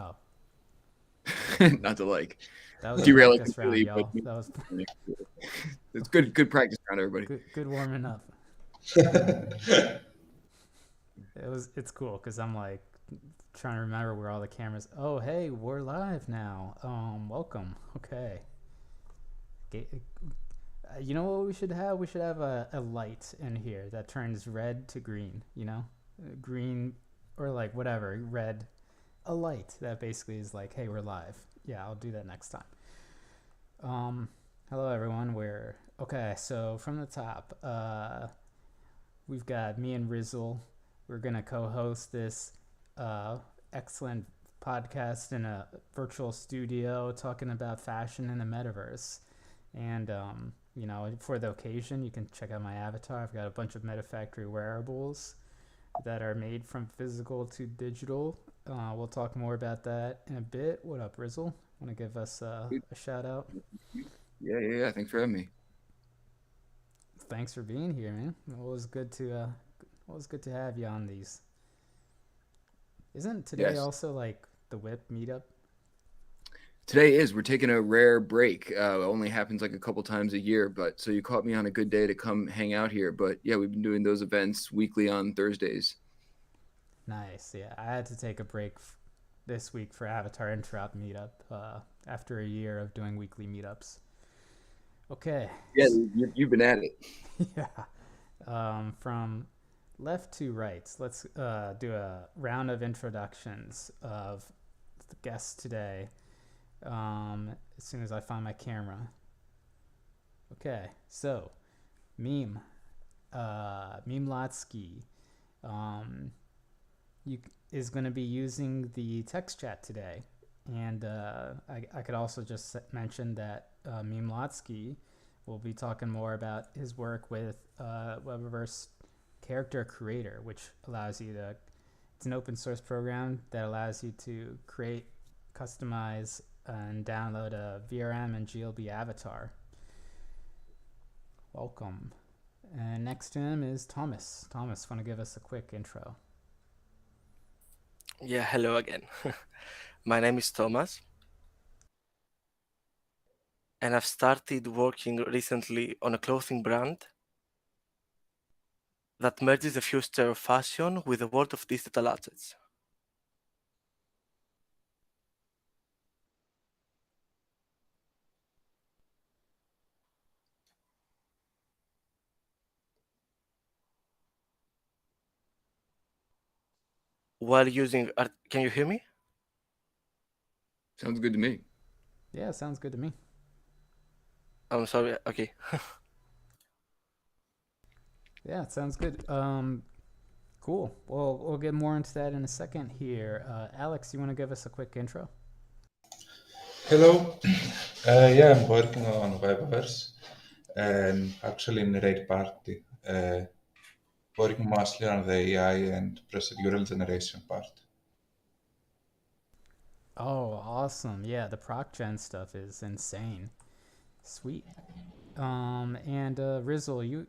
Oh, Not to like that was derail it practice round, completely, but y'all. That was it's good practice round, everybody. good warming up. It's cool because I'm like trying to remember where all the cameras. Oh, hey, we're live now. Welcome. Okay. You know what we should have? We should have a light in here that turns red to green. Green or like whatever red. A light that basically is like, hey, we're live. Yeah, I'll do that next time. Um, Hello everyone. We're okay. So from the top, we've got me and Rizzle. We're gonna co-host this uh, excellent podcast in a virtual studio, talking about fashion in the metaverse. And for the occasion, you can check out my avatar. I've got a bunch of MetaFactory wearables that are made from physical to digital. We'll talk more about that in a bit. What up, Rizzle? Want to give us a shout out? Yeah. Thanks for having me. Thanks for being here, man. Always good to have you on these. Isn't today Yes. also like the Whip meetup? Today is we're taking a rare break. It only happens like a couple times a year, but so you caught me on a good day to come hang out here. But yeah, we've been doing those events weekly on Thursdays. Nice. Yeah, I had to take a break this week for Avatar Interrupt meetup after a year of doing weekly meetups. Okay. Yeah, you've been at it. Yeah. From left to right, let's do a round of introductions of the guests today. As soon as I find my camera. Okay, so Meme, Meme Lotsky, um, you is going to be using the text chat today, and I could also just mention that Meme Lotsky will be talking more about his work with Webaverse Character Creator, which allows you to. It's an open source program that allows you to create, customize, and download a VRM and GLB avatar. Welcome. And next to him is Thomas. Thomas, want to give us a quick intro? Yeah, hello again. My name is Thomas, and I've started working recently on a clothing brand that merges the future of fashion with the world of digital assets. While using art, can you hear me? Sounds good to me. Yeah, sounds good to me. I'm sorry. Okay. Yeah, it sounds good. Cool. Well, we'll get more into that in a second here. Alex, you want to give us a quick intro? Hello. Yeah, I'm working on Webaverse and actually in Raid Party, working mostly on the AI and procedural generation part. Oh, awesome. Yeah, the proc gen stuff is insane. Sweet. And Rizzle,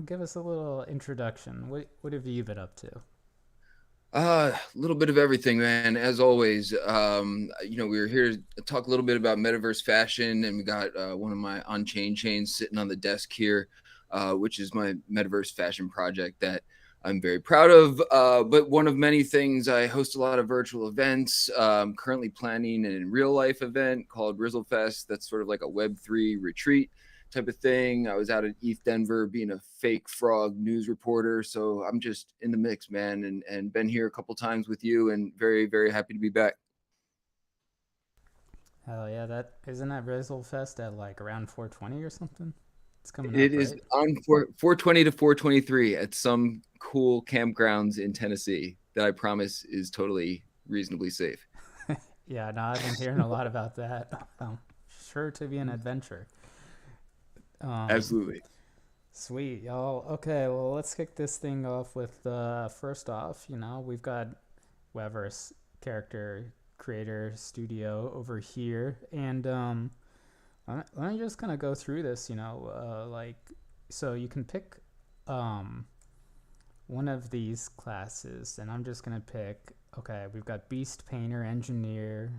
give us a little introduction. What have you been up to? A little bit of everything, man. As always, we were here to talk a little bit about metaverse fashion, and we got one of my on-chain chains sitting on the desk here, which is my metaverse fashion project that I'm very proud of. But one of many things, I host a lot of virtual events. Currently planning an in real life event called Rizzlefest. That's sort of like a Web3 retreat type of thing. I was out at ETH Denver being a fake frog news reporter. So I'm just in the mix, man, and been here a couple times with you and very, very happy to be back. Hell yeah, that isn't that Rizzle Fest at like around 420 or something? It's coming It up, is right? on 420 to 423 at some cool campgrounds in Tennessee that I promise is totally reasonably safe. Yeah, no, I've been hearing a lot about that. Sure to be an adventure. Um, Absolutely. Sweet, y'all. Okay, well, let's kick this thing off with first off, we've got Wever's character creator studio over here, and let me just kind of go through this. So you can pick um one of these classes, and I'm just gonna pick. Okay, we've got Beast Painter, Engineer,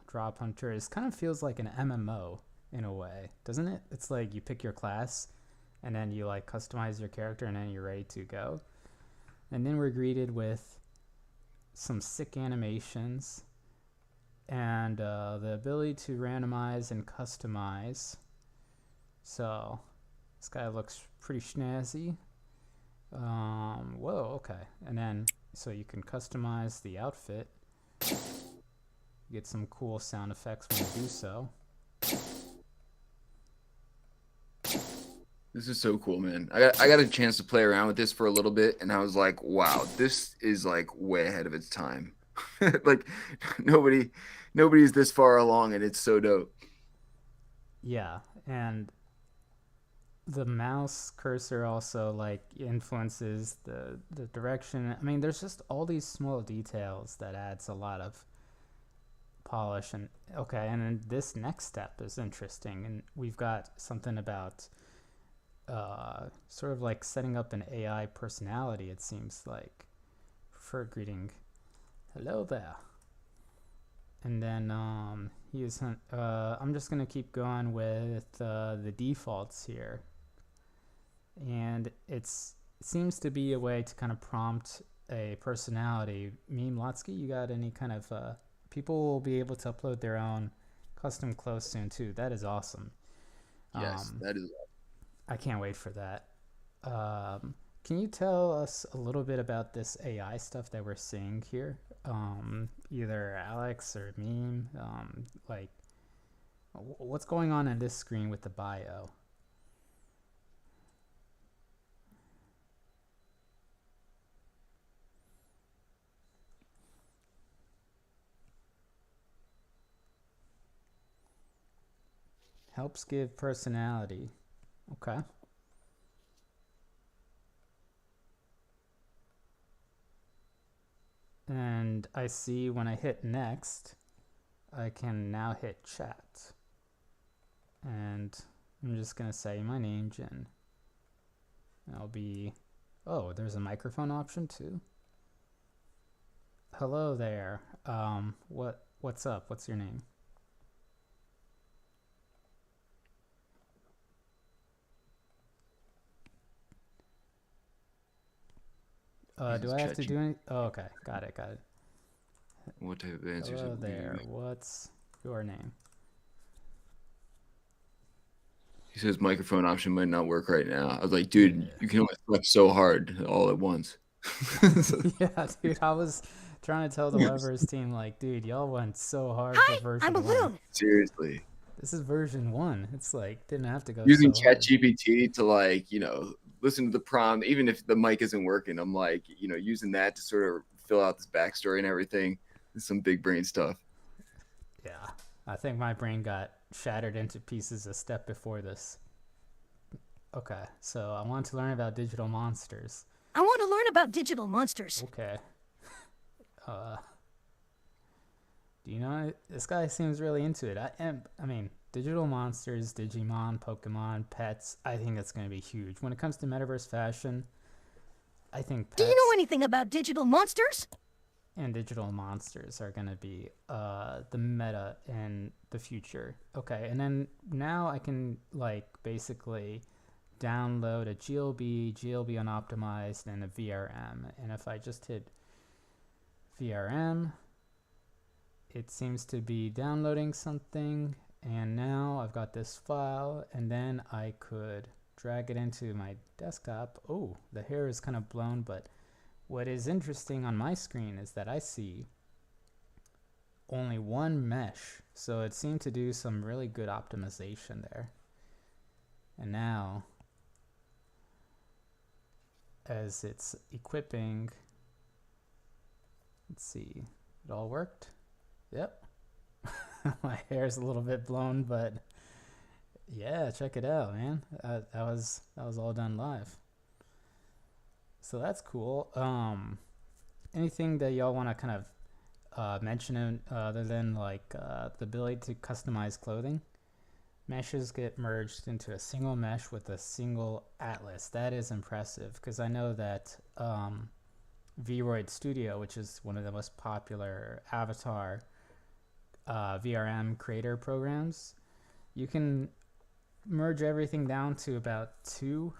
Drop Hunter. It kind of feels like an MMO in a way, doesn't it? It's like you pick your class, and then you like customize your character, and then you're ready to go. And then we're greeted with some sick animations and the ability to randomize and customize. So this guy looks pretty snazzy. Whoa, okay. And then so you can customize the outfit. You get some cool sound effects when you do so. This is so cool, man. I got a chance to play around with this for a little bit, and I was like, wow, this is like way ahead of its time. Like nobody's this far along, and it's so dope. Yeah, and the mouse cursor also like influences the direction. I mean, there's just all these small details that adds a lot of polish. And okay, and then this next step is interesting, and we've got something about sort of like setting up an AI personality. It seems like preferred greeting, hello there. And then I'm just gonna keep going with the defaults here, and it seems to be a way to kind of prompt a personality. Meme Lotsky, you got any kind of people will be able to upload their own custom clothes soon too. That is awesome. Yes, that is. I can't wait for that. Can you tell us a little bit about this AI stuff that we're seeing here? Either Alex or Meme, like what's going on this screen with the bio? Helps give personality. Okay. And I see when I hit next, I can now hit chat. And I'm just going to say my name, Jen. I'll be, oh, there's a microphone option too. Hello there. What's up? What's your name? Do I have to do any? Oh, okay. Got it. What type of answers? Hello there. What's your name? He says microphone option might not work right now. I was like, dude, you can only select so hard all at once. Yeah, dude. I was trying to tell the Weber's team, like, dude, y'all went so hard for version 1. Seriously. This is version 1. It's like didn't have to go Using so hard. ChatGPT to like, listen to the prompt, even if the mic isn't working. I'm like, using that to sort of fill out this backstory and everything. It's some big brain stuff. Yeah, I think my brain got shattered into pieces a step before this. Okay, so I want to learn about digital monsters. I want to learn about digital monsters. Okay. Do you know, this guy seems really into it. I mean, digital monsters, Digimon, Pokemon, pets, I think that's going to be huge. When it comes to metaverse fashion, I think pets Do you know anything about digital monsters? and digital monsters are going to be the meta in the future. Okay, and then now I can like basically download a GLB unoptimized, and a VRM. And if I just hit VRM, it seems to be downloading something, and now I've got this file, and then I could drag it into my desktop. Oh, the hair is kind of blown, but what is interesting on my screen is that I see only one mesh, so it seemed to do some really good optimization there. And now, as it's equipping, let's see, it all worked. Yep. My hair's a little bit blown, but yeah, check it out, man. That was all done live. So that's cool. Anything that y'all want to kind of mention other than like the ability to customize clothing? meshes get merged into a single mesh with a single atlas. That is impressive because I know that Vroid Studio, which is one of the most popular avatar VRM creator programs, you can merge everything down to about two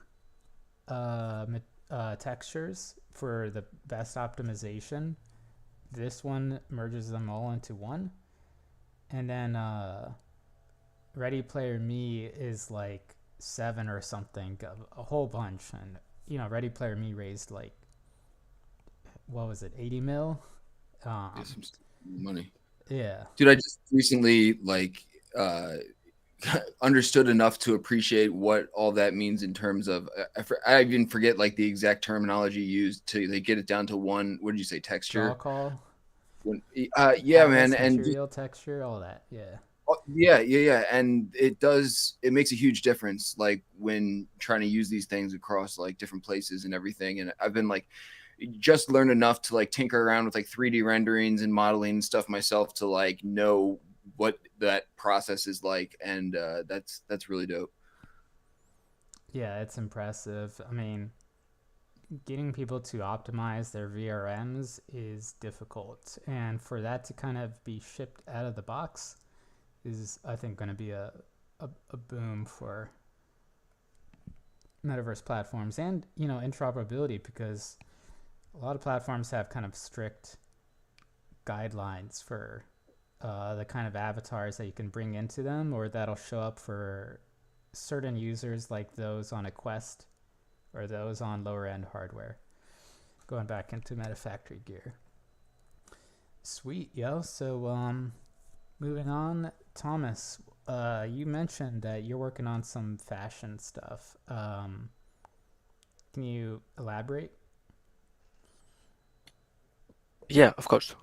textures for the best optimization. This one merges them all into one, and then Ready Player Me is like 7 or something, a whole bunch. And you know, Ready Player Me raised like, what was it, 80 mil? Some money. Yeah, Dude, I just recently understood enough to appreciate what all that means in terms of I even forget like the exact terminology used to they get it down to one. What did you say? draw Texture. call, Yeah, atlas, man, and material, texture, all that. Yeah. yeah, and it makes a huge difference like when trying to use these things across like different places and everything. And I've been like just learned enough to like tinker around with like 3D renderings and modeling and stuff myself to like know what that process is like, and that's really dope. Yeah, it's impressive. I mean, getting people to optimize their VRMs is difficult, and for that to kind of be shipped out of the box is, I think, going to be a boom for metaverse platforms and, you know, interoperability, because a lot of platforms have kind of strict guidelines for the kind of avatars that you can bring into them or that'll show up for certain users, like those on a Quest or those on lower end hardware. Going back into Metafactory gear. Sweet, yo. So moving on, Thomas, you mentioned that you're working on some fashion stuff. Can you elaborate? Yeah, of course.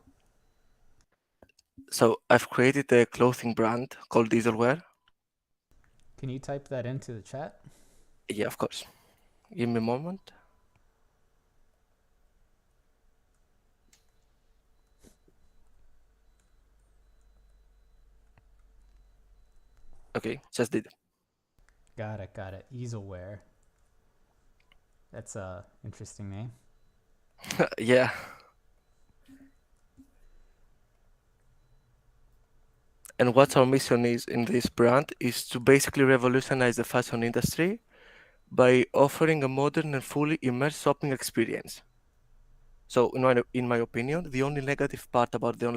So I've created a clothing brand called Dieselwear. Can you type that into the chat? Yeah, of course. Give me a moment. Okay, just did. Got it. Easelware. That's a interesting name. Yeah. And what our mission is in this brand is to basically revolutionize the fashion industry by offering a modern and fully immersive shopping experience. So, in my opinion, the only negative part about the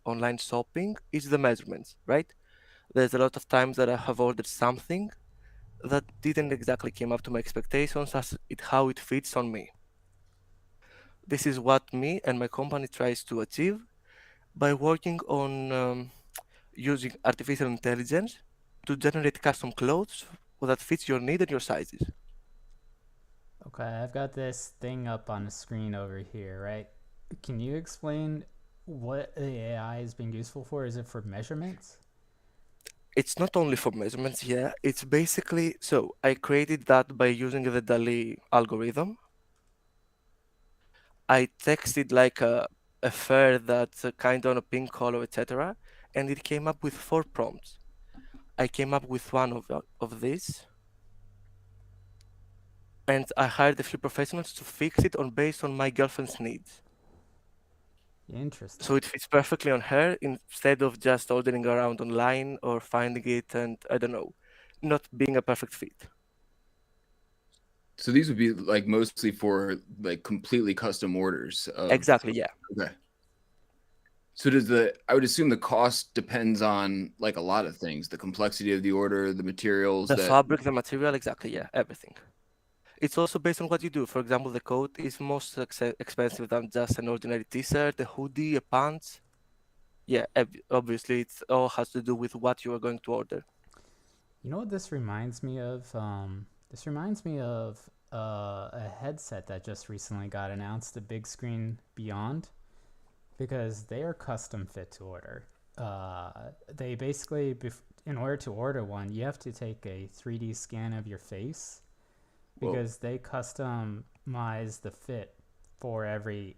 online shopping is the measurements, right? There's a lot of times that I have ordered something that didn't exactly came up to my expectations as how it fits on me. This is what me and my company tries to achieve by working on using artificial intelligence to generate custom clothes that fits your need and your sizes. Okay, I've got this thing up on the screen over here, right? Can you explain what the AI is being useful for? Is it for measurements? It's not only for measurements, yeah. It's basically, so I created that by using the DALI algorithm. I texted like a fur that's kind of a pink color, etc. And it came up with 4 prompts. I came up with one of these. And I hired a few professionals to fix it based on my girlfriend's needs. Interesting. So it fits perfectly on her instead of just ordering around online or finding it and, I don't know, not being a perfect fit. So these would be like mostly for like completely custom orders of Exactly, yeah. Okay. So I would assume the cost depends on like a lot of things, the complexity of the order, the materials The that fabric, the material, exactly, yeah, everything. It's also based on what you do. For example, the coat is most expensive than just an ordinary t-shirt, a hoodie, a pants. Yeah, obviously it all has to do with what you are going to order. You know what this reminds me of? This reminds me of a headset that just recently got announced, the Big Screen Beyond, because they are custom fit to order. They basically, in order to order one, you have to take a 3D scan of your face, because they customize the fit for every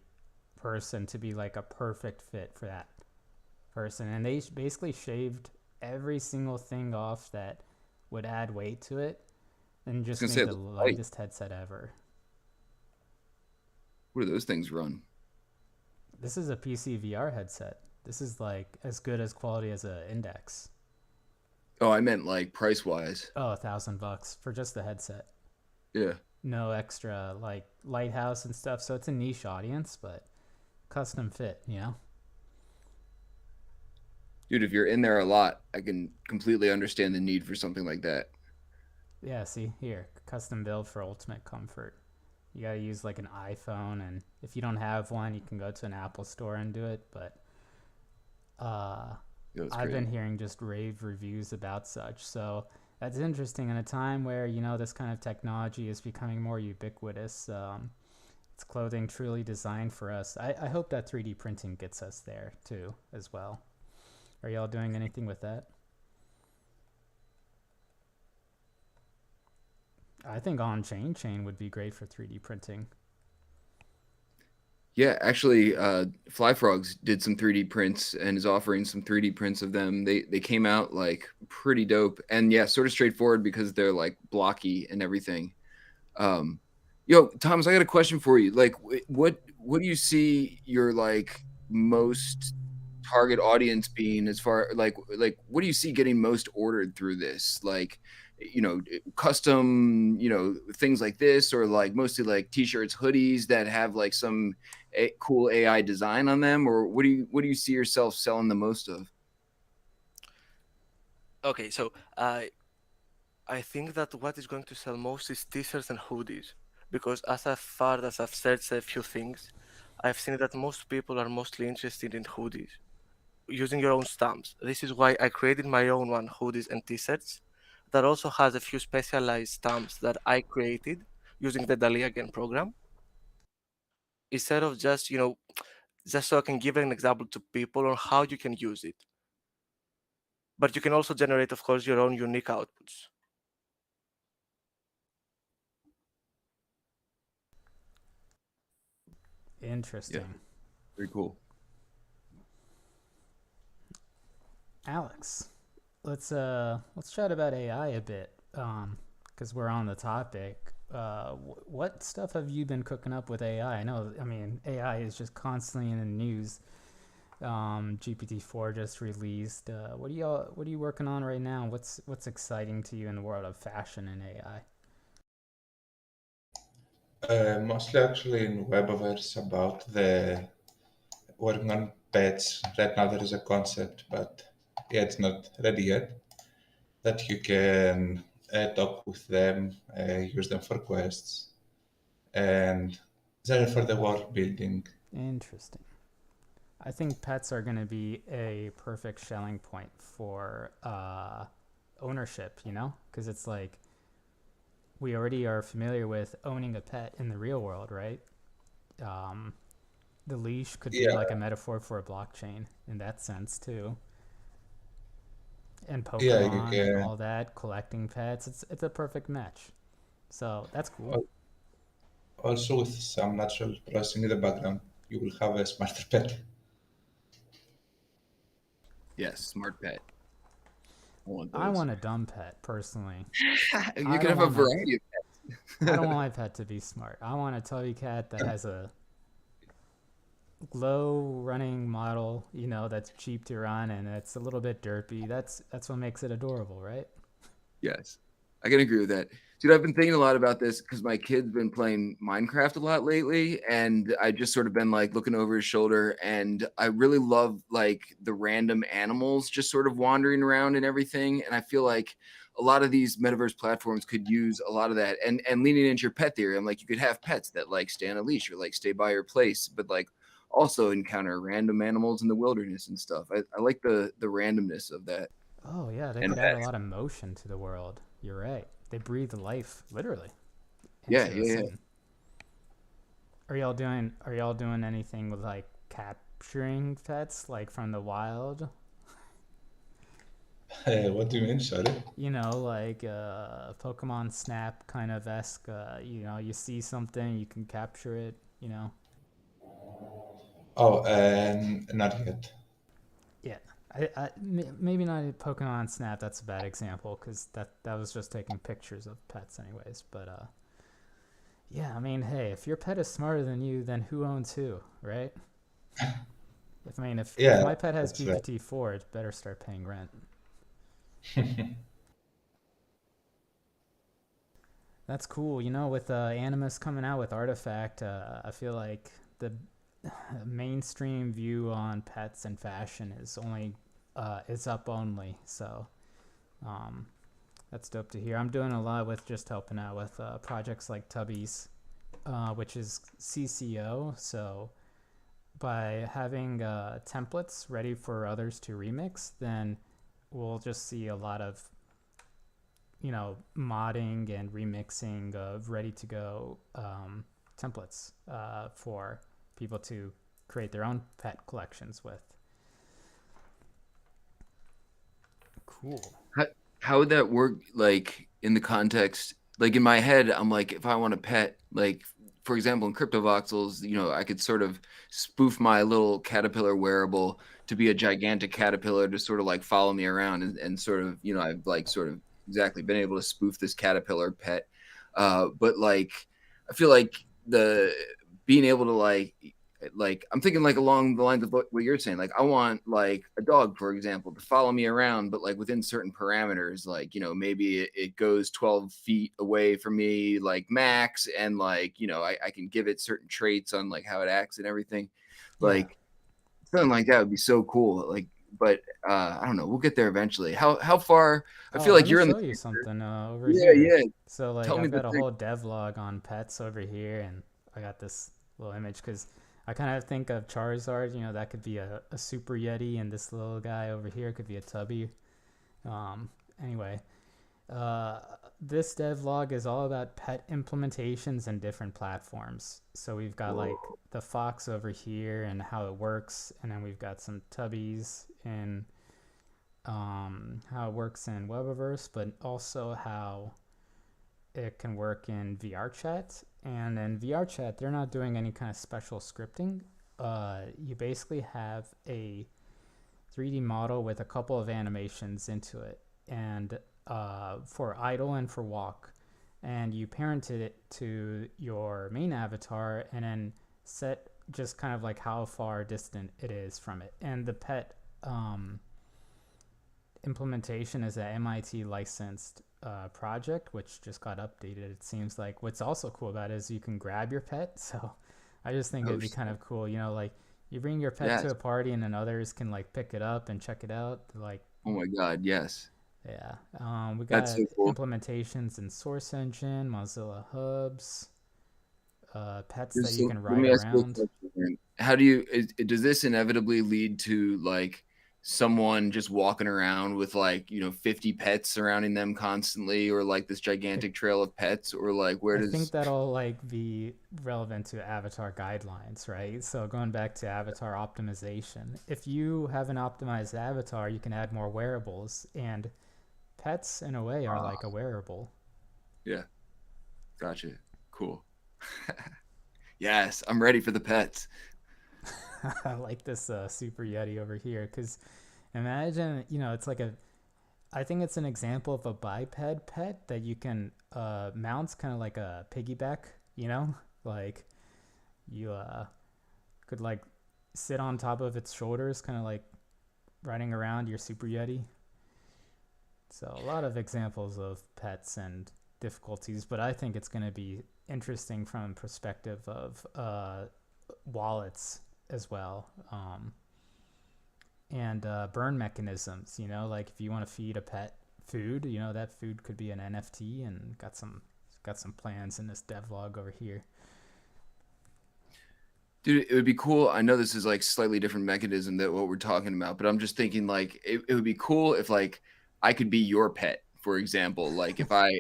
person to be like a perfect fit for that person. And they basically shaved every single thing off that would add weight to it and I was just gonna say, make it the looks light. lightest headset ever. What do those things run? This is a PC VR headset. This is like as good as quality as a Index. Oh, I meant like price wise. Oh, $1,000 for just the headset. Yeah. No extra like lighthouse and stuff. So it's a niche audience, but custom fit, you know? Dude, if you're in there a lot, I can completely understand the need for something like that. Yeah, see here, custom build for ultimate comfort. You gotta use like an iPhone, and if you don't have one, you can go to an Apple store and do it. But Yo, it's I've crazy. been hearing just rave reviews about such. So that's interesting in a time where, you know, this kind of technology is becoming more ubiquitous. It's clothing truly designed for us. I hope that 3D printing gets us there too, as well. Are y'all doing anything with that? I think on-chain would be great for 3D printing. Yeah, actually, Fly Frogs did some 3D prints and is offering some 3D prints of them. They came out like pretty dope, and yeah, sort of straightforward because they're like blocky and everything. Um, yo, Thomas, I got a question for you. Like, what do you see your like most target audience being as far like what do you see getting most ordered through this? Like, custom, things like this, or like mostly like t-shirts, hoodies that have like some cool AI design on them, or what do you see yourself selling the most of? Okay, so I think that what is going to sell most is t-shirts and hoodies, because as far as I've searched a few things, I've seen that most people are mostly interested in hoodies, using your own stamps. This is why I created my own one, hoodies and t-shirts, that also has a few specialized stamps that I created using the DALI again program. Instead of just so I can give an example to people on how you can use it. But you can also generate, of course, your own unique outputs. Yeah, Interesting. very cool. Alex, let's chat about AI a bit, because we're on the topic. What stuff have you been cooking up with AI? I mean, AI is just constantly in the news. GPT-4 just released. What are you working on right now? What's exciting to you in the world of fashion and AI? Mostly actually in Webaverse about the working on pets. Right now there is a concept, but yeah, it's not ready yet. That you can talk with them, use them for quests, and there for the world building. Interesting. I think pets are going to be a perfect selling point for ownership, you know? Because it's like we already are familiar with owning a pet in the real world, right? Um, the leash could be Yeah, like a metaphor for a blockchain in that sense, too. And yeah, you Pokemon and can. all that, collecting pets, it's a perfect match. So that's cool. Also, with some natural processing in the background, you will have a smarter pet. Yes, smart pet. I want I those. want a dumb pet personally. You I can don't have a want my variety of I don't pets. want my pet to be smart. I want a tubby cat that has a low running model, you know, that's cheap to run and it's a little bit derpy. That's what makes it adorable, right? Yes, I can agree with that. Dude, I've been thinking a lot about this because my kid's been playing Minecraft a lot lately, and I just sort of been like looking over his shoulder, and I really love like the random animals just sort of wandering around and everything. And I feel like a lot of these metaverse platforms could use a lot of that. And leaning into your pet theory, I'm like, you could have pets that like stay on a leash or like stay by your place, but like also encounter random animals in the wilderness and stuff. I like the randomness of that. Oh yeah, they And could add a lot of motion to the world. You're right. They breathe life literally yeah, into the yeah, yeah. scene. Are y'all doing anything with like capturing pets like from the wild? What do you mean? Sorry. You know, like Pokemon Snap kind of esque. You know, you see something, you can capture it. You know, Oh, not yet. yeah. Maybe not Pokemon Snap. That's a bad example because that was just taking pictures of pets, anyways. But yeah, I mean, hey, if your pet is smarter than you, then who owns who, right? If Yeah, my pet has that's right. GPT-4, it better start paying rent. That's cool. With Animus coming out with Artifact, I feel like the mainstream view on pets and fashion is up only. So um, that's dope to hear. I'm doing a lot with just helping out with projects like Tubbies, which is CCO. So by having templates ready for others to remix, then we'll just see a lot of modding and remixing of ready to go templates for people to create their own pet collections with. Cool. How would that work, like in the context? Like in my head, I'm like, if I want a pet, like for example, in CryptoVoxels, I could sort of spoof my little caterpillar wearable to be a gigantic caterpillar to sort of like follow me around and sort of, I've like sort of exactly been able to spoof this caterpillar pet. But like, I feel like the being able to like I'm thinking like along the lines of what you're saying. Like I want like a dog, for example, to follow me around, but like within certain parameters, like, maybe it goes 12 feet away from me, like max. And like, I can give it certain traits on like how it acts and everything. Like something like that would be so cool. Like, but I don't know. We'll get there eventually. How far? I Oh, feel let like me you're in the show you future. something over Yeah, here. yeah. So like Tell me I've the got a thing. whole devlog on pets over here, and I got this little image because I kind of think of Charizard. That could be a super Yeti, and this little guy over here could be a Tubby. Um, anyway, uh, this devlog is all about pet implementations and different platforms. So we've got Whoa. like the fox over here and how it works, and then we've got some Tubbies in how it works in Webaverse, but also how it can work in VR chat. And in VR chat, they're not doing any kind of special scripting. You basically have a 3D model with a couple of animations into it, and for idle and for walk, and you parented it to your main avatar, and then set just kind of like how far distant it is from it. And the pet implementation is an MIT licensed project, which just got updated. It seems like what's also cool about it is you can grab your pet. So I just think Oh, it'd be kind of cool, like you bring your pet to yes. a party and then others can like pick it up and check it out. Like, Oh my God. Yes. yeah. We That's got so cool. implementations in Source Engine, Mozilla Hubs, pets that you So can let ride me ask you a around. question. Then. Does this inevitably lead to like someone just walking around with like, 50 pets surrounding them constantly, or like this I, gigantic trail of pets, or like where I think does, that'll like be relevant to avatar guidelines, right? So going back to avatar optimization, if you have an optimized avatar, you can add more wearables, and pets in a way are like a wearable. yeah, gotcha. Cool. Yes, I'm ready for the pets. I like this super yeti over here because imagine, it's like I think it's an example of a biped pet that you can mount kind of like a piggyback, like you could like sit on top of its shoulders, kind of like riding around your super yeti. So a lot of examples of pets and difficulties, but I think it's going to be interesting from perspective of wallets as well, and burn mechanisms. Like if you want to feed a pet food, that food could be an NFT, and got some plans in this devlog over here. Dude, it would be cool. I know this is like slightly different mechanism than what we're talking about, but I'm just thinking like it would be cool if like I could be your pet, for example. Like if I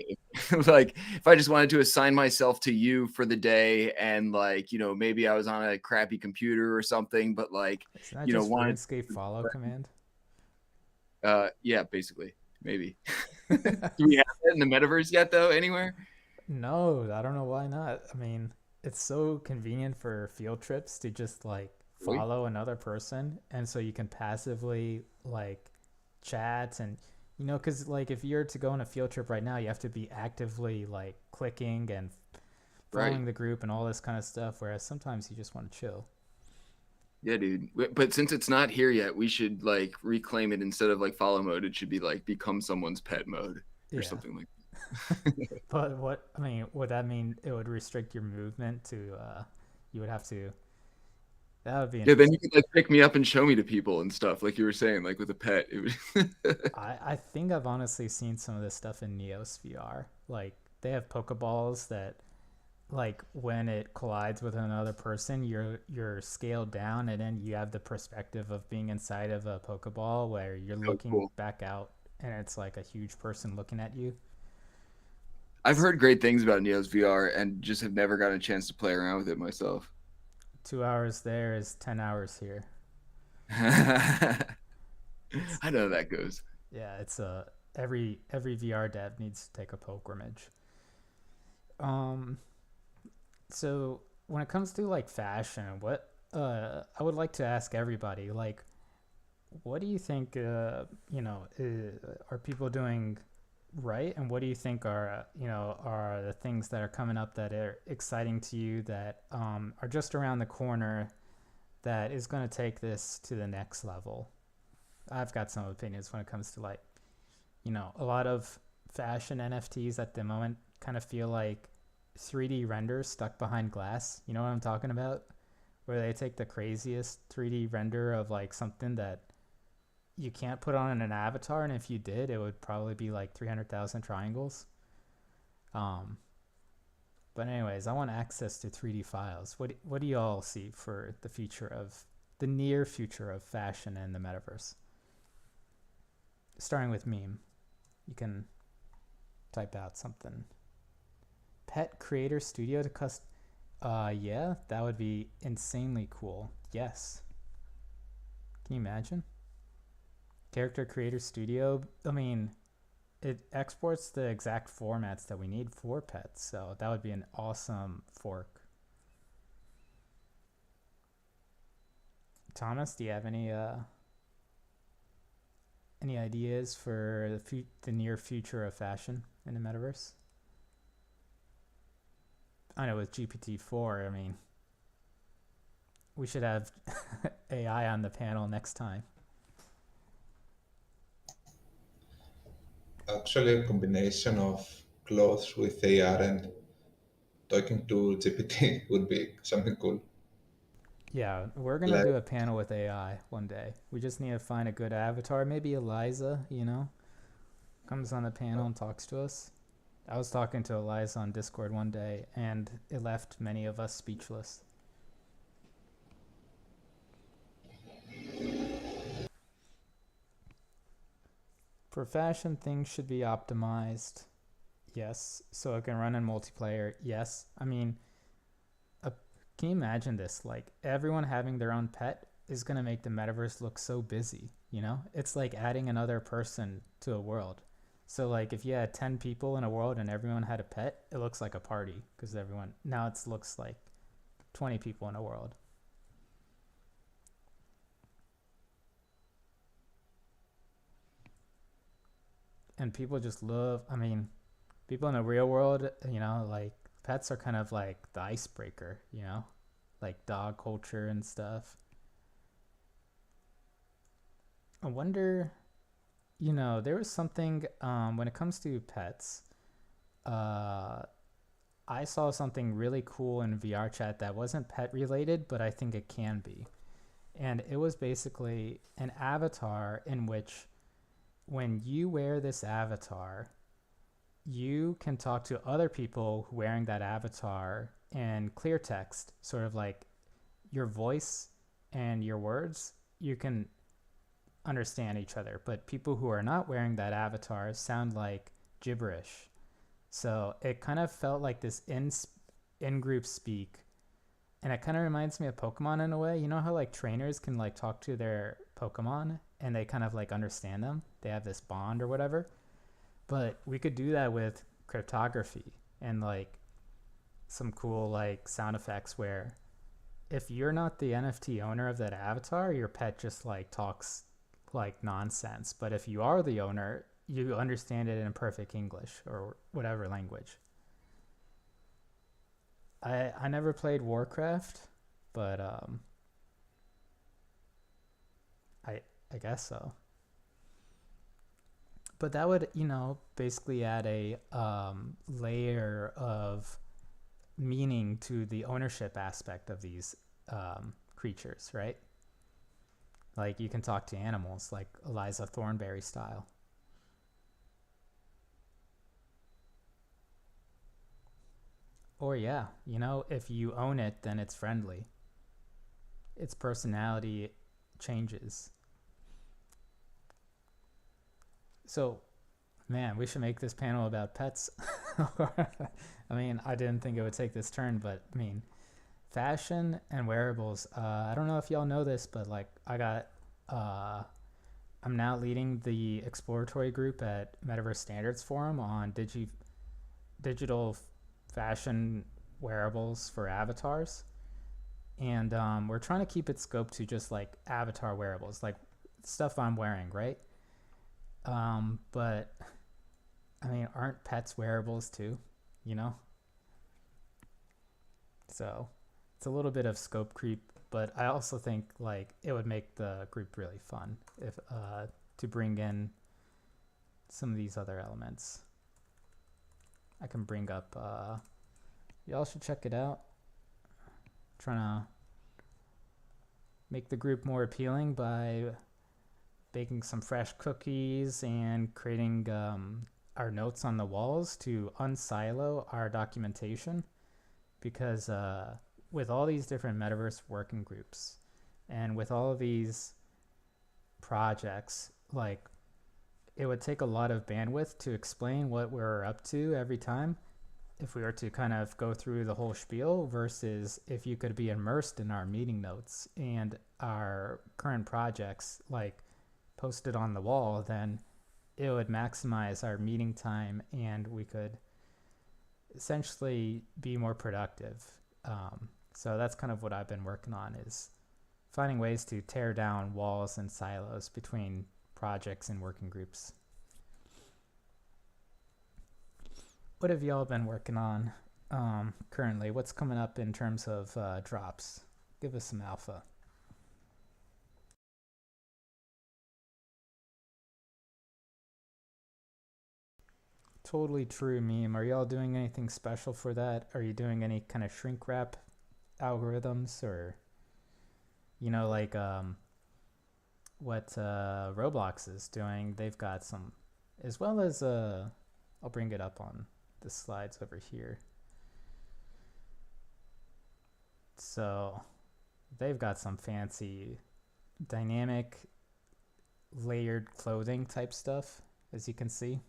like if I just wanted to assign myself to you for the day, and like, maybe I was on a crappy computer or something, but like, Isn't that just wanted RuneScape follow command? yeah, basically. Maybe. Do we have that in the metaverse yet though, anywhere? No, I don't know why not. I mean, it's so convenient for field trips to just like Really? follow another person, and so you can passively like chat and because like if you're to go on a field trip right now, you have to be actively like clicking and Right. following the group and all this kind of stuff. Whereas sometimes you just want to chill. Yeah, dude. But since it's not here yet, we should like reclaim it. Instead of like follow mode, it should be like become someone's pet mode or Yeah. something like But what I mean, would that mean it would restrict your movement to? You would have to. That would be Yeah, then interesting. you could like pick me up and show me to people and stuff, like you were saying, like with a pet. It would... I think I've honestly seen some of this stuff in Neos VR. Like they have Pokeballs that, like when it collides with another person, you're scaled down, and then you have the perspective of being inside of a Pokeball where you're Oh, looking cool. back out, and it's like a huge person looking at you. I've heard great things about Neo's VR and just have never gotten a chance to play around with it myself. 2 hours there is 10 hours here. I know that goes. Yeah, it's every VR dev needs to take a pilgrimage. So when it comes to like fashion, what I would like to ask everybody, like, what do you think are people doing right, and what do you think are the things that are coming up that are exciting to you, that are just around the corner, that is going to take this to the next level? I've got some opinions when it comes to like a lot of fashion NFTs at the moment kind of feel like 3D renders stuck behind glass. You know what I'm talking about? Where they take the craziest 3D render of like something that you can't put on an avatar, and if you did, it would probably be like 300,000 triangles. But anyways, I want access to 3D files. What do you all see for the near future of fashion and the metaverse? Starting with meme, you can type out something. Pet creator studio to yeah, that would be insanely cool. Yes. Can you imagine? Character creator studio. I mean, it exports the exact formats that we need for pets, so that would be an awesome fork. Thomas, do you have any ideas for the near future of fashion in the metaverse? I know with GPT-4, I mean, we should have AI on the panel next time. Actually, a combination of clothes with AR and talking to GPT would be something cool. Yeah, we're gonna Like, do a panel with AI one day. We just need to find a good avatar. Maybe Eliza, comes on the panel and talks to us. I was talking to Eliza on Discord one day, and it left many of us speechless. For fashion, things should be optimized. Yes. So it can run in multiplayer. Yes. I mean, can you imagine this? Like, everyone having their own pet is going to make the metaverse look so busy, It's like adding another person to a world. So, like, if you had 10 people in a world and everyone had a pet, it looks like a party, because now it looks like 20 people in a world. And people just love, people in the real world, like, pets are kind of like the icebreaker, like dog culture and stuff. I wonder, there was something, when it comes to pets, I saw something really cool in VR chat that wasn't pet related, but I think it can be. And it was basically an avatar in which, when you wear this avatar, you can talk to other people wearing that avatar in clear text, sort of like your voice and your words, you can understand each other. But people who are not wearing that avatar sound like gibberish. So it kind of felt like this in-group speak. And it kind of reminds me of Pokemon in a way. You know how like trainers can like talk to their Pokemon and they kind of like understand them? They have this bond or whatever. But we could do that with cryptography and like some cool like sound effects where if you're not the NFT owner of that avatar, your pet just like talks like nonsense. But if you are the owner, you understand it in perfect English or whatever language. I never played Warcraft, but I guess so. But that would, basically add a layer of meaning to the ownership aspect of these creatures, right? Like you can talk to animals like Eliza Thornberry style. Or yeah, if you own it, then it's friendly. Its personality changes. So, man, we should make this panel about pets. I mean, I didn't think it would take this turn, but I mean, fashion and wearables. I don't know if y'all know this, but like I'm now leading the exploratory group at Metaverse Standards Forum on digital fashion wearables for avatars. And we're trying to keep it scoped to just like avatar wearables, like stuff I'm wearing, right? But I mean, aren't pets wearables too, you know? So it's a little bit of scope creep, but I also think like it would make the group really fun if to bring in some of these other elements. I can bring up y'all should check it out. Trying to make the group more appealing by baking some fresh cookies and creating our notes on the walls to unsilo our documentation, because with all these different metaverse working groups and with all of these projects, like it would take a lot of bandwidth to explain what we're up to every time if we were to kind of go through the whole spiel, versus if you could be immersed in our meeting notes and our current projects like posted on the wall, then it would maximize our meeting time and we could essentially be more productive. So that's kind of what I've been working on, is finding ways to tear down walls and silos between projects and working groups. What have y'all been working on currently? What's coming up in terms of drops? Give us some alpha. Totally true meme. Are y'all doing anything special for that? Are you doing any kind of shrink wrap algorithms, or like what Roblox is doing? They've got some, as well as I'll bring it up on the slides over here. So they've got some fancy dynamic layered clothing type stuff, as you can see.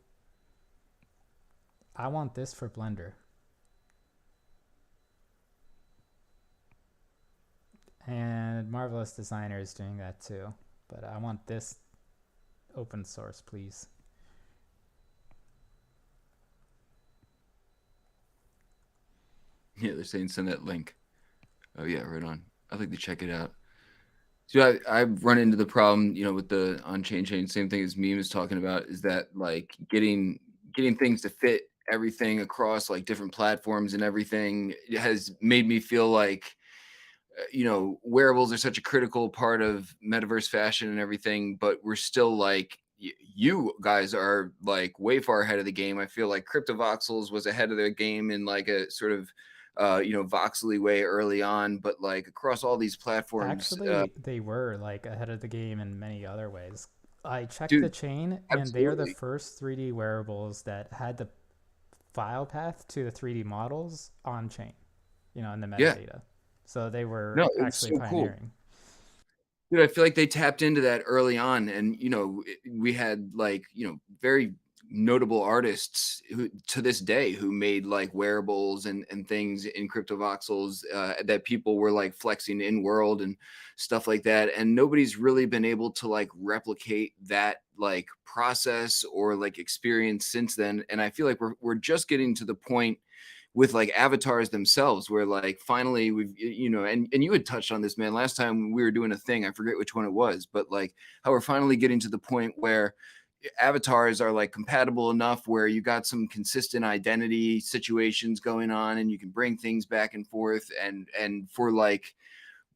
I want this for Blender. And Marvelous Designer is doing that too. But I want this open source, please. Yeah, they're saying send that link. Oh yeah, right on. I'd like to check it out. So I've run into the problem, with the on-chain chain, same thing as Meme is talking about, is that like getting things to fit everything across like different platforms and everything has made me feel like wearables are such a critical part of metaverse fashion and everything, but we're still like, you guys are like way far ahead of the game. I feel like CryptoVoxels was ahead of their game in like a sort of voxely way early on, but like across all these platforms, actually they were like ahead of the game in many other ways. I checked dude, the chain, and they are the first 3D wearables that had the file path to the 3D models on chain, in the metadata. Yeah. So they were actually so pioneering. Cool. Dude, I feel like they tapped into that early on, and we had like very notable artists who to this day who made like wearables and things in CryptoVoxels that people were like flexing in world and stuff like that, and nobody's really been able to like replicate that like process or like experience since then. And I feel like we're just getting to the point with like avatars themselves, where like finally we've, you know, and you had touched on this, man, last time we were doing a thing, I forget which one it was, but like how we're finally getting to the point where avatars are like compatible enough where you got some consistent identity situations going on and you can bring things back and forth. And for like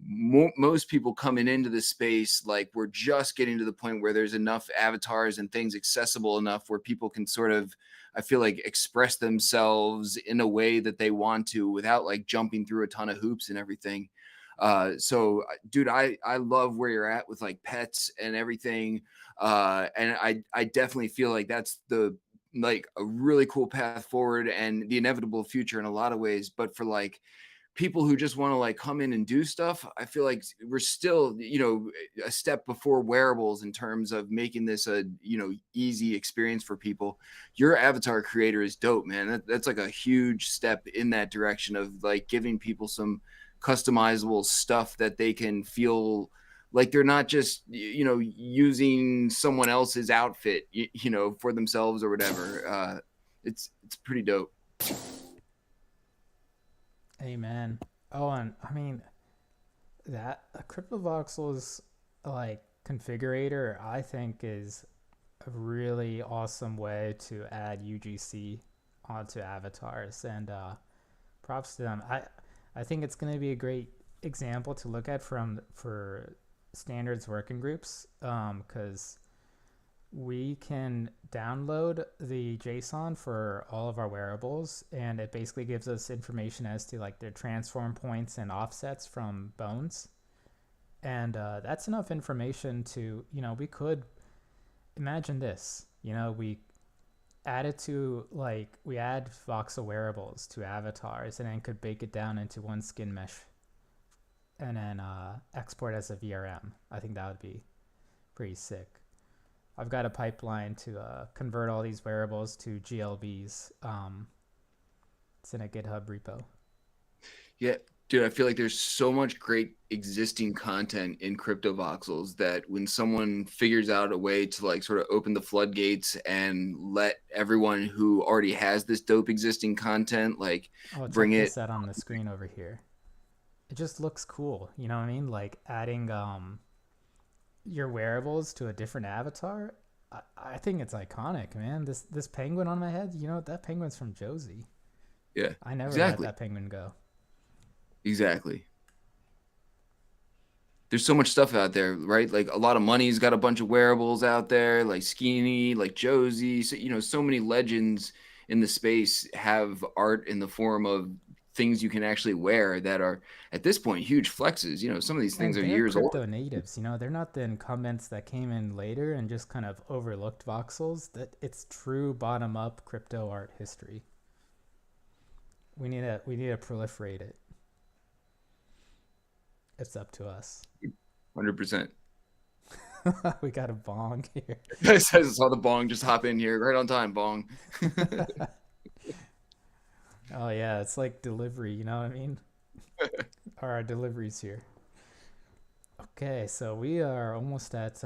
most people coming into the space, like we're just getting to the point where there's enough avatars and things accessible enough where people can sort of, I feel like, express themselves in a way that they want to without like jumping through a ton of hoops and everything. So dude, I love where you're at with like pets and everything. And I definitely feel like that's the like a really cool path forward and the inevitable future in a lot of ways. But for like people who just want to like come in and do stuff, I feel like we're still, you know, a step before wearables in terms of making this a, you know, easy experience for people. Your avatar creator is dope, man. That's like a huge step in that direction of like giving people some customizable stuff that they can feel like they're not just, you know, using someone else's outfit, you know, for themselves or whatever. It's pretty dope. Amen. Oh, and I mean that a CryptoVoxel's like configurator, I think, is a really awesome way to add UGC onto avatars, and props to them. I think it's going to be a great example to look at for standards working groups, because we can download the JSON for all of our wearables, and it basically gives us information as to like their transform points and offsets from bones. And that's enough information to, you know, we could imagine this, you know, we add it to like, we add voxel wearables to avatars and then could bake it down into one skin mesh and then export as a VRM. I think that would be pretty sick. I've got a pipeline to convert all these wearables to GLBs. It's in a GitHub repo. Yeah, dude, I feel like there's so much great existing content in CryptoVoxels that when someone figures out a way to like sort of open the floodgates and let everyone who already has this dope existing content like bring check it. this out on the screen over here. It just looks cool, you know what I mean? Like adding your wearables to a different avatar. I think it's iconic, man. This penguin on my head, you know, that penguin's from Josie. Yeah, I never exactly. let that penguin go. Exactly. There's so much stuff out there, right? Like a lot of money's got a bunch of wearables out there, like Skinny, like Josie. So, you know, so many legends in the space have art in the form of things you can actually wear that are at this point huge flexes. You know, some of these things are years old. Crypto natives, you know, they're not the incumbents that came in later and just kind of overlooked voxels. That it's true bottom up crypto art history. We need to proliferate it. It's up to us. 100%. We got a bong here. I saw the bong just hop in here right on time, bong. Oh yeah, it's like delivery, you know what I mean? Our deliveries here. Okay, so we are almost at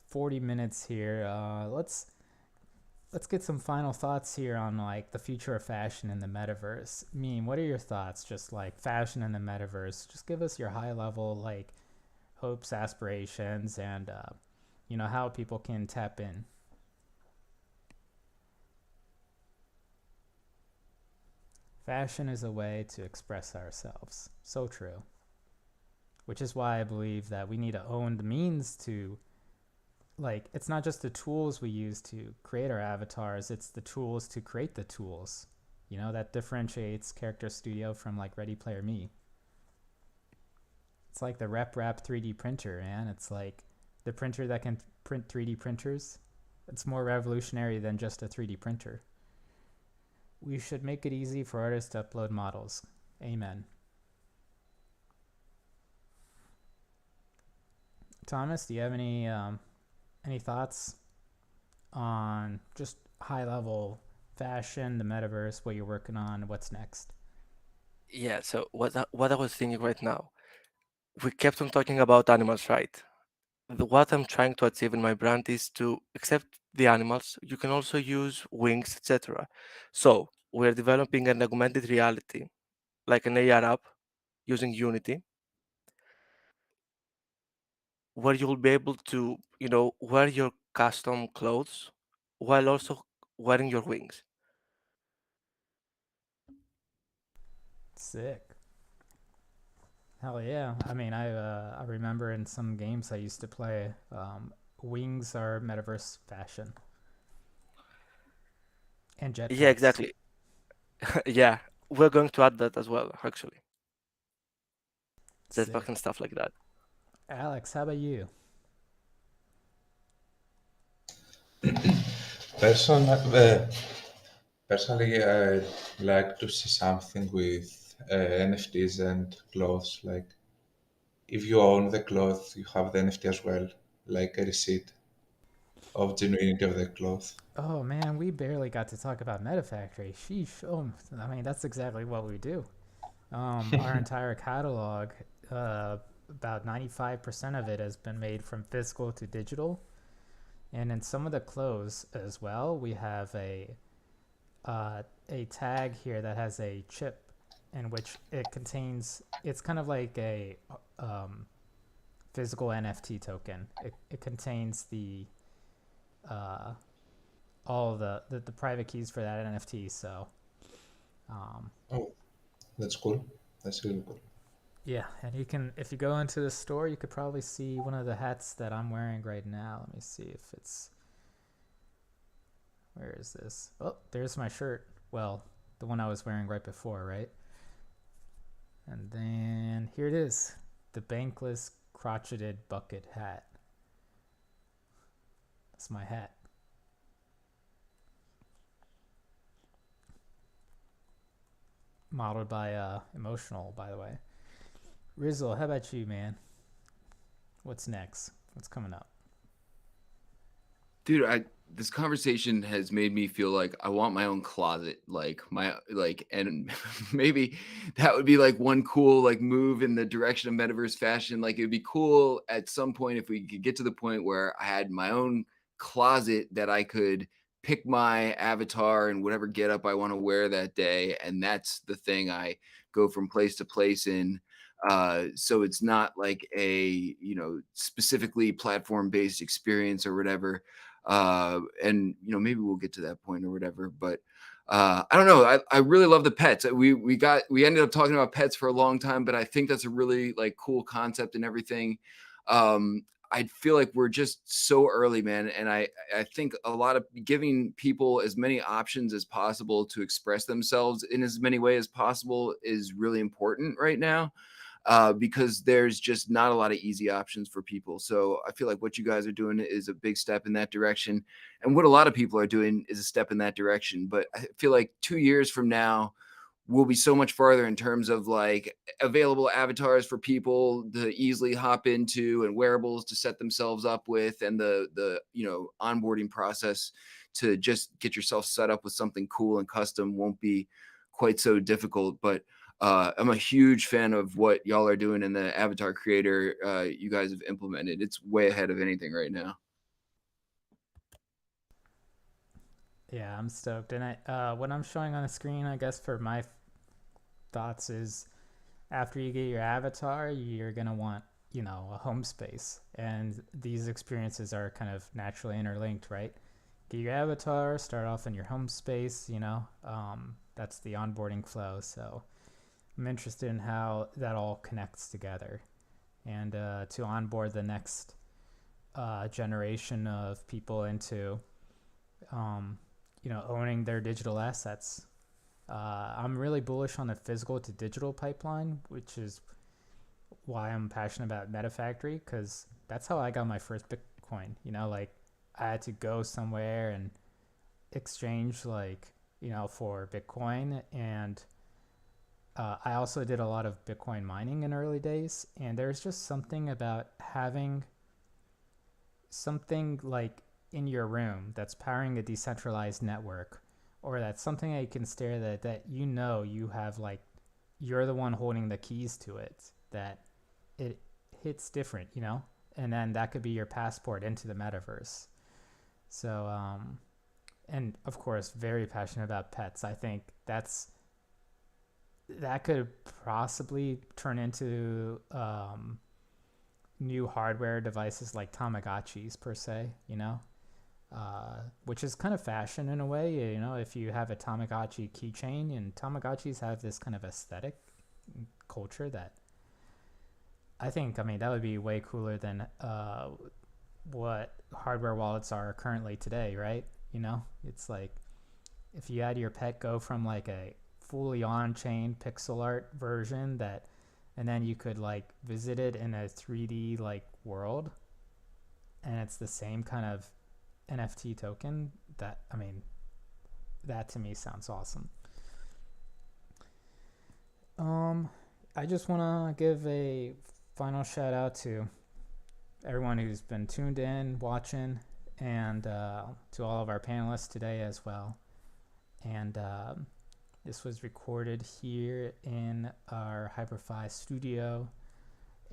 40 minutes here. Let's get some final thoughts here on like the future of fashion in the metaverse. What are your thoughts? Just like fashion in the metaverse. Just give us your high level like hopes, aspirations, and you know, how people can tap in. Fashion is a way to express ourselves. So true. Which is why I believe that we need to own the means to, like, it's not just the tools we use to create our avatars, it's the tools to create the tools. You know, that differentiates Character Studio from like Ready Player Me. It's like the RepRap 3D printer, man. It's like the printer that can print 3D printers. It's more revolutionary than just a 3D printer. We should make it easy for artists to upload models. Amen. Thomas, do you have any thoughts on just high level fashion, the metaverse, what you're working on, what's next? Yeah, so what I was thinking right now, we kept on talking about animals, right? What I'm trying to achieve in my brand is to accept the animals. You can also use wings, etc. So we're developing an augmented reality, like an AR app using Unity, where you'll be able to, wear your custom clothes while also wearing your wings. Sick. Hell yeah. I mean, I remember in some games I used to play, wings are metaverse fashion and Yeah, jetpacks. exactly. Yeah, we're going to add that as well, actually. Jetpack Sick. and stuff like that. Alex, how about you? Person, personally, I'd like to see something with NFTs and clothes. Like, if you own the cloth, you have the NFT as well, like a receipt of genuinity of the cloth. Oh man, we barely got to talk about Metafactory. Sheesh. Oh, I mean, that's exactly what we do. Our entire catalog, about 95% of it has been made from physical to digital. And in some of the clothes as well, we have a tag here that has a chip in which it contains, it's kind of like a um, physical NFT token. It contains uh, all of the private keys for that NFT. So um, Oh, that's cool. That's really cool. yeah, and you can, if you go into the store, you could probably see one of the hats that I'm wearing right now. Let me see if it's, where is this? Oh, there's my shirt. Well, the one I was wearing right before, right? And then here it is, the bankless crotcheted bucket hat. That's my hat. Modeled by Emotional, by the way. Rizzle, how about you, man? What's next? What's coming up? Dude, this conversation has made me feel like I want my own closet, and maybe that would be like one cool like move in the direction of metaverse fashion. Like it would be cool at some point if we could get to the point where I had my own closet that I could pick my avatar and whatever getup I want to wear that day, and that's the thing I go from place to place in. So it's not like a specifically platform based experience or whatever. And maybe we'll get to that point or whatever, but I don't know. I really love the pets. We ended up talking about pets for a long time, but I think that's a really like cool concept and everything. I feel like we're just so early, man, and I think a lot of giving people as many options as possible to express themselves in as many ways as possible is really important right now, because there's just not a lot of easy options for people. So I feel like what you guys are doing is a big step in that direction. And what a lot of people are doing is a step in that direction. But I feel like 2 years from now, we'll be so much farther in terms of like available avatars for people to easily hop into and wearables to set themselves up with, and the onboarding process to just get yourself set up with something cool and custom won't be quite so difficult. But I'm a huge fan of what y'all are doing in the avatar creator you guys have implemented. It's way ahead of anything right now. Yeah, I'm stoked. And what I'm showing on the screen, I guess, for my thoughts is after you get your avatar, you're going to want, a home space. And these experiences are kind of naturally interlinked, right? Get your avatar, start off in your home space, that's the onboarding flow. So I'm interested in how that all connects together. And to onboard the next generation of people into, owning their digital assets. I'm really bullish on the physical to digital pipeline, which is why I'm passionate about Metafactory, because that's how I got my first Bitcoin. Like I had to go somewhere and exchange, for Bitcoin. And I also did a lot of Bitcoin mining in early days. And there's just something about having something like in your room that's powering a decentralized network, or that's something that you can stare that you have, like, you're the one holding the keys to it, that it hits different, and then that could be your passport into the metaverse. So and of course, very passionate about pets. I think that could possibly turn into new hardware devices like Tamagotchis per se, you know, which is kind of fashion in a way. You know, if you have a Tamagotchi keychain, and Tamagotchis have this kind of aesthetic culture that I think, I mean, that would be way cooler than what hardware wallets are currently today, right? You know, it's like if you had your pet go from like a fully on-chain pixel art version that, and then you could like visit it in a 3D like world, and it's the same kind of NFT token. That, I mean, that to me sounds awesome. I just want to give a final shout out to everyone who's been tuned in, watching, and to all of our panelists today as well. And this was recorded here in our HyperFi studio.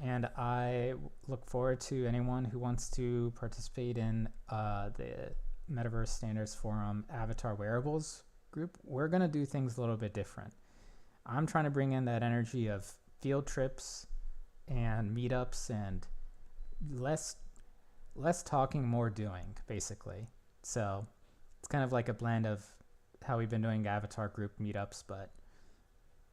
And I look forward to anyone who wants to participate in the Metaverse Standards Forum Avatar Wearables group. We're going to do things a little bit different. I'm trying to bring in that energy of field trips and meetups and less talking, more doing, basically. So it's kind of like a blend of how we've been doing Avatar group meetups, but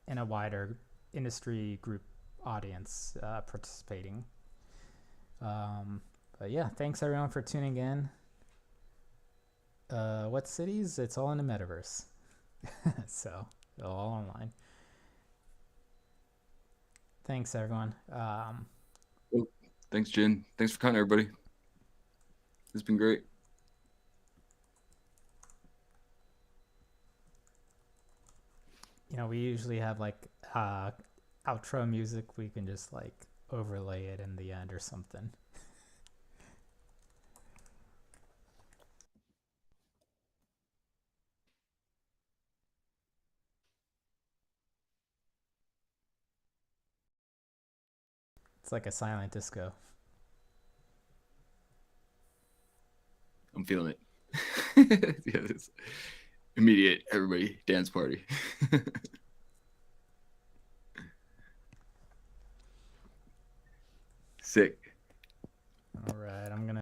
in a wider industry group audience participating. But yeah, thanks everyone for tuning in. What cities? It's all in the metaverse. So all online. Thanks everyone. Well, thanks, Jen. Thanks for coming, everybody. It's been great. You know, we usually have like outro music. We can just like overlay it in the end or something. It's like a silent disco. I'm feeling it. Yeah, this immediate everybody dance party. Sick.